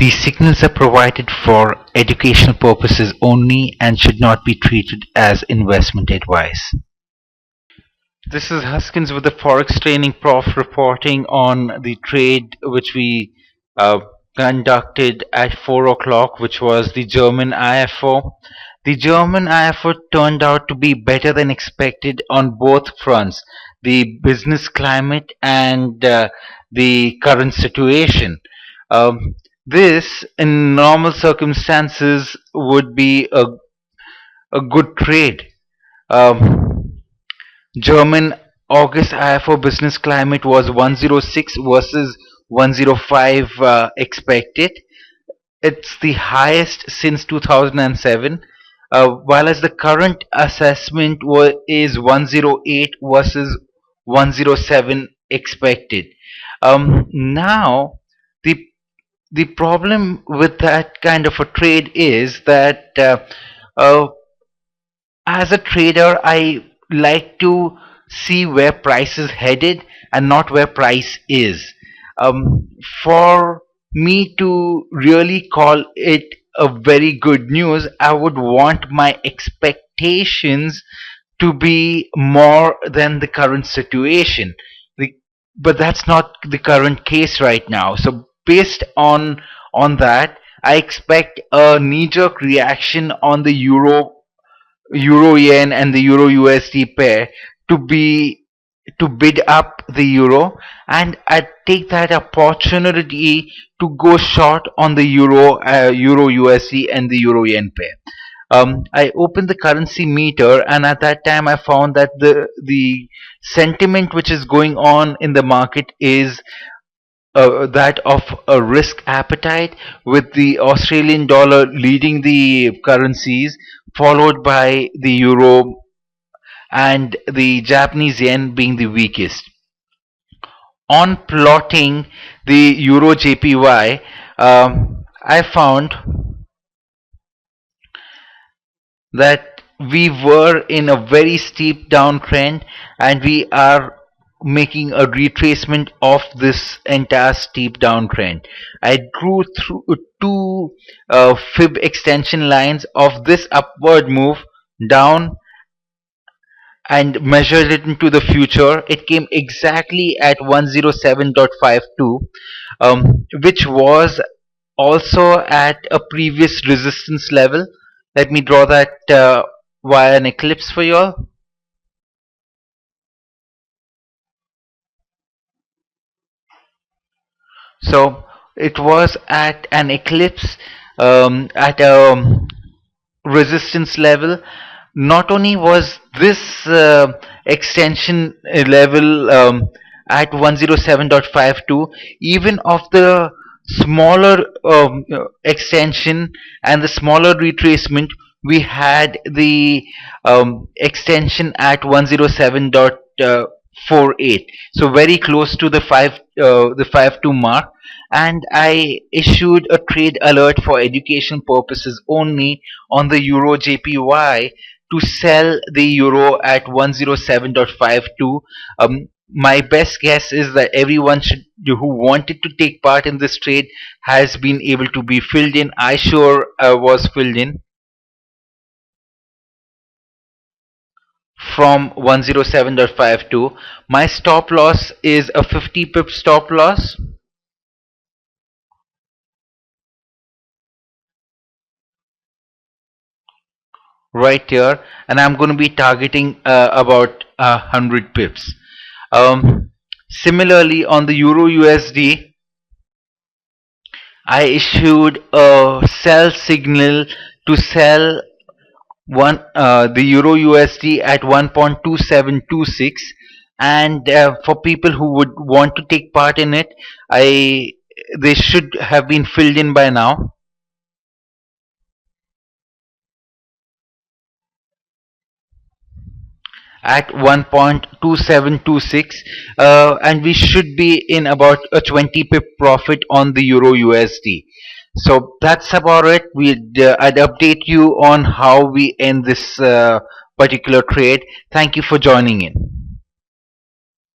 These signals are provided for educational purposes only and should not be treated as investment advice. This is Huskins with the Forex Training Prof reporting on the trade which we uh, conducted at 4 o'clock, which was the German IFO. The German IFO turned out to be better than expected on both fronts, the business climate and the current situation. Um, this, in normal circumstances, would be a good trade. Um, German August IFO business climate was 106 versus 105 expected. It's the highest since 2007, while as the current assessment is 108 versus 107 expected. Now, the the problem with that kind of a trade is that uh, as a trader, I like to see where price is headed and not where price is. Um, for me to really call it a very good news, I would want my expectations to be more than the current situation. The, but that's not the current case right now. So based on that, I expect a knee-jerk reaction on the euro yen and the euro USD pair to be to bid up the euro, and I take that opportunity to go short on the euro USD and the euro yen pair. I opened the currency meter, and at that time I found that the sentiment which is going on in the market is that of a risk appetite, with the Australian dollar leading the currencies, followed by the euro and the Japanese yen being the weakest. On plotting the euro JPY, I found that we were in a very steep downtrend, and we are making a retracement of this entire steep downtrend. I drew through two fib extension lines of this upward move down and measured it into the future. It came exactly at 107.52, which was also at a previous resistance level. Let me draw that via an eclipse for you all. So it was at an eclipse, at a resistance level. Not only was this extension level at 107.52, even of the smaller extension and the smaller retracement, we had the extension at 107.48, so very close to the 5.2 mark. And I issued a trade alert for education purposes only on the euro JPY to sell the euro at 107.52. My best guess is that everyone who wanted to take part in this trade has been able to be filled in. I sure was filled in from 107.52. My stop loss is a 50 pip stop loss. Right here, and I'm going to be targeting about 100 pips. Similarly, on the euro USD, I issued a sell signal to sell the euro USD at 1.2726, and for people who would want to take part in it, they should have been filled in by now. At 1.2726, and we should be in about a 20 pip profit on the euro USD. So that's about it. I'd update you on how we end this particular trade. Thank you for joining in.